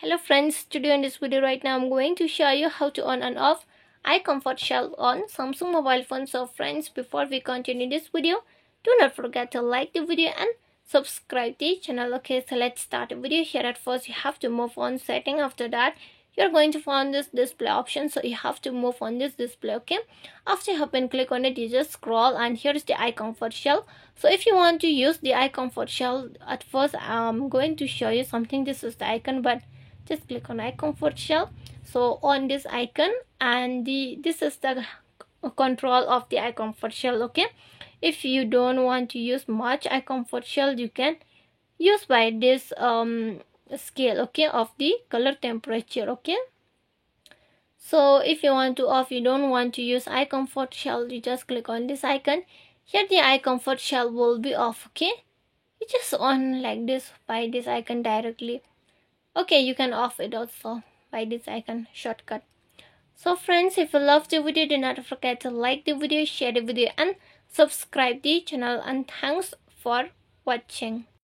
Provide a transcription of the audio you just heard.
Hello friends, today in this video right now I'm going to show you how to on and off iComfort Shell on Samsung mobile phone. So friends, before we continue this video, do not forget to like the video and subscribe the channel. Okay, so let's start the video. Here at first you have to move on setting. After that you're going to find this display option, so you have to move on this display. Okay, after you have been click on it, you just scroll and here is the iComfort Shell. So if you want to use the iComfort Shell, at first I'm going to show you something. This is the icon, but just click on iComfort Shell. So on this icon, and this is the control of the iComfort Shell. Okay, if you don't want to use much iComfort Shell, you can use by this scale, okay, of the color temperature. Okay, so if you want to off, you don't want to use iComfort Shell, you just click on this icon. Here the iComfort Shell will be off. Okay, you just on like this by this icon directly. Okay, you can off it also by this icon shortcut. So friends, if you love the video, do not forget to like the video, share the video and subscribe the channel, and thanks for watching.